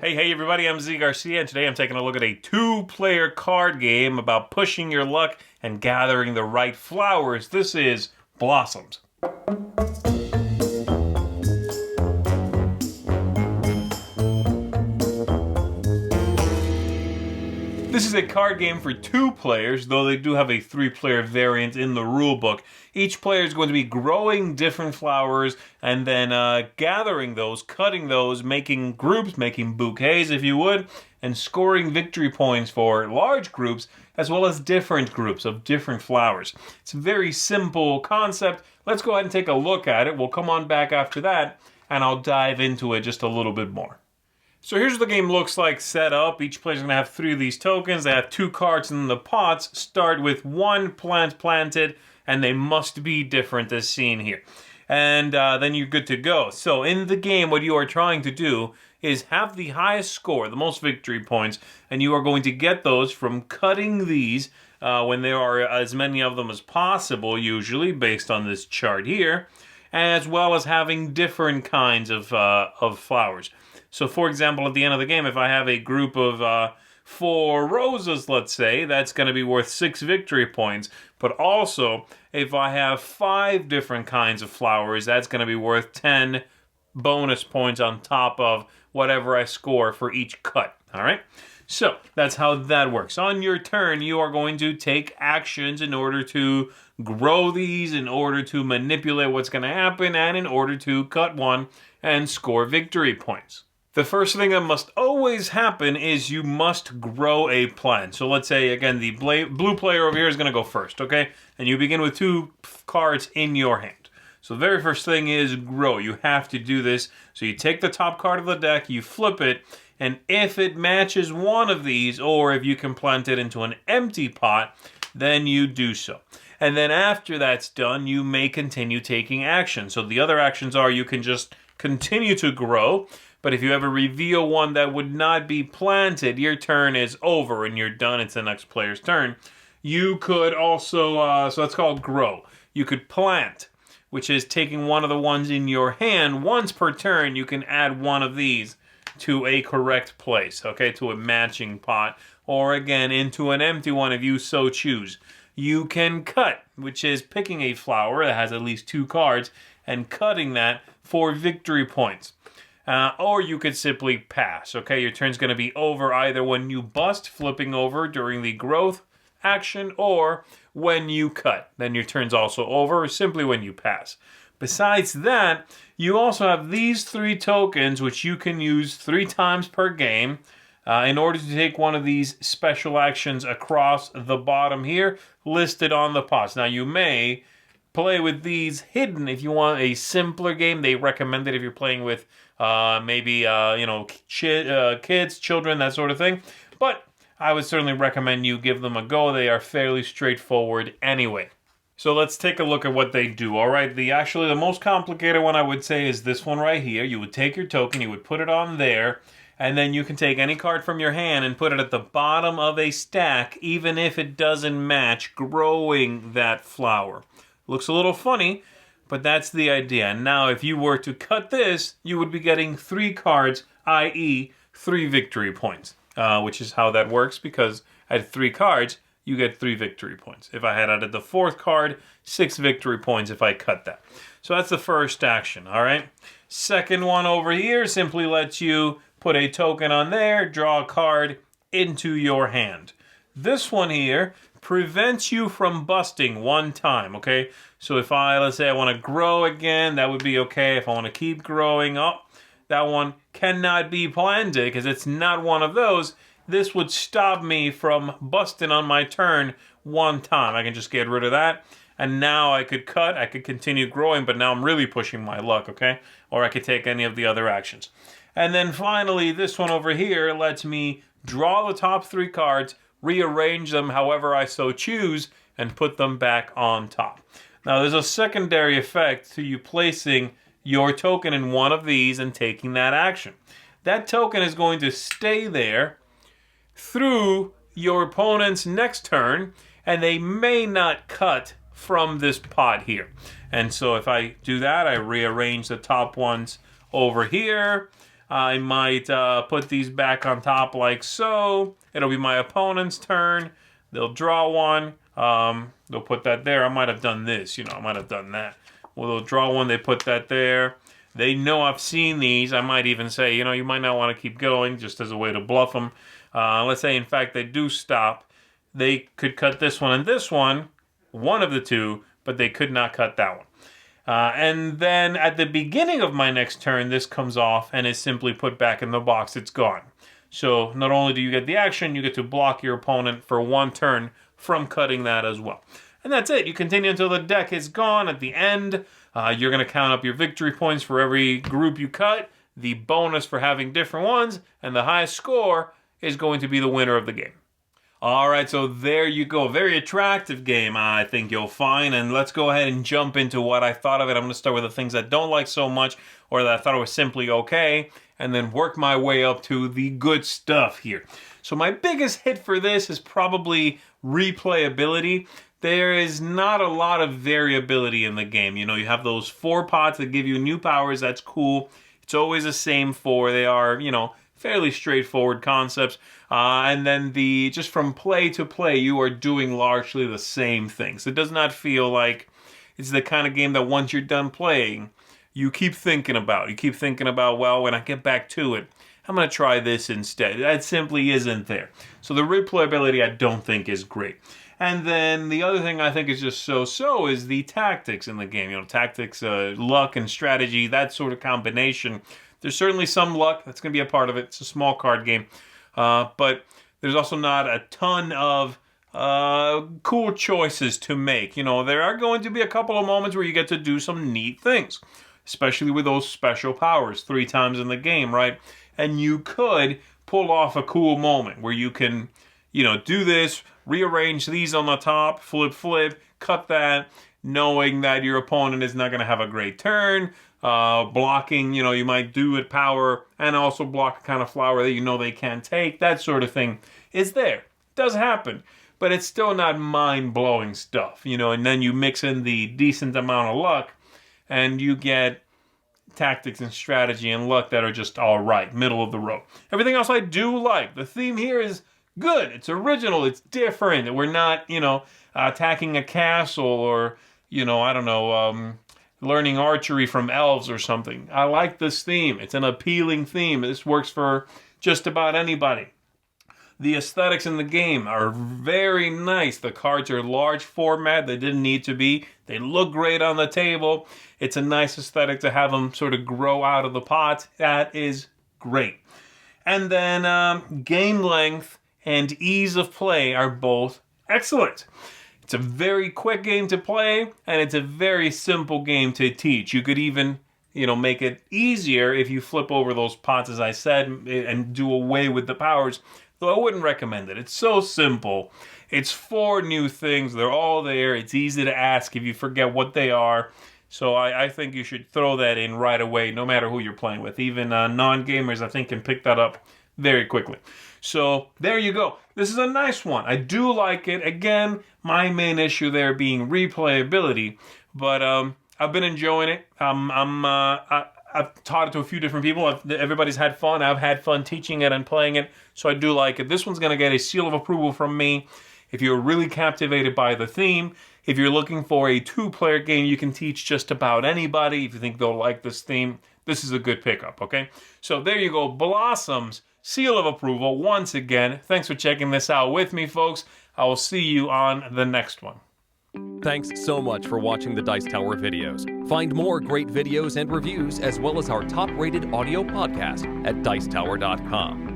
Hey everybody, I'm Zee Garcia, and today I'm taking a look at a two-player card game about pushing your luck and gathering the right flowers. This is Blossoms. This is a card game for two players, though they do have a three-player variant in the rulebook. Each player is going to be growing different flowers and then gathering those, cutting those, making groups, making bouquets if you would, and scoring victory points for large groups as well as different groups of different flowers. It's a very simple concept. Let's go ahead and take a look at it. We'll come on back after that and I'll dive into it just a little bit more. So here's what the game looks like set up. Each player's going to have 3 of these tokens. They have 2 cards in the pots. Start with 1 plant planted, and they must be different as seen here. And then you're good to go. So in the game, what you are trying to do is have the highest score, the most victory points, and you are going to get those from cutting these when there are as many of them as possible, usually, based on this chart here, as well as having different kinds of flowers. So, for example, at the end of the game, if I have a group of 4 roses, let's say, that's going to be worth 6 victory points. But also, if I have 5 different kinds of flowers, that's going to be worth 10 bonus points on top of whatever I score for each cut. All right? So, that's how that works. On your turn, you are going to take actions in order to grow these, in order to manipulate what's going to happen, and in order to cut one and score victory points. The first thing that must always happen is you must grow a plant. So let's say, again, the blue player over here is going to go first, okay? And you begin with 2 cards in your hand. So the very first thing is grow. You have to do this. So you take the top card of the deck, you flip it, and if it matches one of these, or if you can plant it into an empty pot, then you do so. And then after that's done, you may continue taking action. So the other actions are you can just continue to grow. But if you ever reveal one that would not be planted, your turn is over and you're done. It's the next player's turn. You could also, so that's called grow. You could plant, which is taking one of the ones in your hand. Once per turn, you can add one of these to a correct place, okay, to a matching pot, or again, into an empty one if you so choose. You can cut, which is picking a flower that has at least 2 cards and cutting that for victory points. Or you could simply pass, okay? Your turn's going to be over either when you bust, flipping over during the growth action, or when you cut. Then your turn's also over, simply when you pass. Besides that, you also have these 3 tokens, which you can use 3 times per game in order to take one of these special actions across the bottom here, listed on the pots. Now, you may play with these hidden if you want a simpler game. They recommend it if you're playing with kids, children, that sort of thing. But I would certainly recommend you give them a go. They are fairly straightforward anyway. So let's take a look at what they do. All right, the most complicated one I would say is this one right here. You would take your token, you would put it on there, and then you can take any card from your hand and put it at the bottom of a stack, even if it doesn't match growing that flower. Looks a little funny, but that's the idea. Now, if you were to cut this, you would be getting 3 cards, i.e. 3 victory points, which is how that works, because at 3 cards, you get 3 victory points. If I had added the 4th card, 6 victory points if I cut that. So that's the first action, all right? Second one over here simply lets you put a token on there, draw a card into your hand. This one here prevents you from busting 1 time, okay? So if let's say I want to grow again, that would be okay. If I want to keep growing up, that one cannot be planted because it's not one of those. This would stop me from busting on my turn 1 time. I can just get rid of that. And now I could cut, I could continue growing, but now I'm really pushing my luck, okay? Or I could take any of the other actions. And then finally, this one over here lets me draw the top 3 cards, rearrange them however I so choose, and put them back on top. Now, there's a secondary effect to you placing your token in one of these and taking that action. That token is going to stay there through your opponent's next turn, and they may not cut from this pot here. And so if I do that, I rearrange the top ones over here. I might put these back on top like so. It'll be my opponent's turn. They'll draw one. They'll put that there. I might have done this, I might have done that. Well, they'll draw one. They put that there. They know I've seen these. I might even say, you might not want to keep going just as a way to bluff them. Let's say, in fact, they do stop. They could cut this one and this one of the two, but they could not cut that one. And then at the beginning of my next turn, this comes off and is simply put back in the box. It's gone. So not only do you get the action, you get to block your opponent for one turn from cutting that as well. And that's it. You continue until the deck is gone. At the end, you're going to count up your victory points for every group you cut, the bonus for having different ones, and the highest score is going to be the winner of the game. All right, so there you go. Very attractive game, I think you'll find. And let's go ahead and jump into what I thought of it. I'm going to start with the things I don't like so much, or that I thought it was simply okay, and then work my way up to the good stuff here. So my biggest hit for this is probably replayability. There is not a lot of variability in the game. You have those 4 pots that give you new powers. That's cool. It's always the same 4. They are, fairly straightforward concepts. And then just from play to play, you are doing largely the same things. It does not feel like it's the kind of game that once you're done playing, you keep thinking about. You keep thinking about, well, when I get back to it, I'm going to try this instead. That simply isn't there. So the replayability I don't think is great. And then the other thing I think is just so-so is the tactics in the game. Tactics, luck, and strategy, that sort of combination. There's certainly some luck. That's going to be a part of it. It's a small card game. But there's also not a ton of cool choices to make. There are going to be a couple of moments where you get to do some neat things, especially with those special powers 3 times in the game, right? And you could pull off a cool moment where you can, do this, rearrange these on the top, flip, cut that, knowing that your opponent is not going to have a great turn. Blocking, you might do it power and also block a kind of flower that they can't take. That sort of thing is there. It does happen, but it's still not mind-blowing stuff, and then you mix in the decent amount of luck and you get tactics and strategy and luck that are just all right, middle of the road. Everything else I do like. The theme here is good. It's original. It's different. We're not, attacking a castle or, learning archery from elves or something. I like this theme. It's an appealing theme. This works for just about anybody. The aesthetics in the game are very nice. The cards are large format. They didn't need to be. They look great on the table. It's a nice aesthetic to have them sort of grow out of the pot. That is great. And then game length and ease of play are both excellent. It's a very quick game to play, and it's a very simple game to teach. You could even, make it easier if you flip over those pots, as I said, and do away with the powers, though I wouldn't recommend it. It's so simple. It's 4 new things. They're all there. It's easy to ask if you forget what they are. So I think you should throw that in right away, no matter who you're playing with. Even non-gamers, I think, can pick that up very quickly. So there you go. This is a nice one. I do like it. Again, my main issue there being replayability, but I've been enjoying it. I've taught it to a few different people. Everybody's had fun. I've had fun teaching it and playing it, so I do like it. This one's going to get a seal of approval from me. If you're really captivated by the theme, if you're looking for a 2-player game you can teach just about anybody, if you think they'll like this theme, this is a good pickup, okay? So there you go. Blossoms. Seal of approval once again. Thanks for checking this out with me, folks. I will see you on the next one. Thanks so much for watching the Dice Tower videos. Find more great videos and reviews, as well as our top-rated audio podcast at Dicetower.com.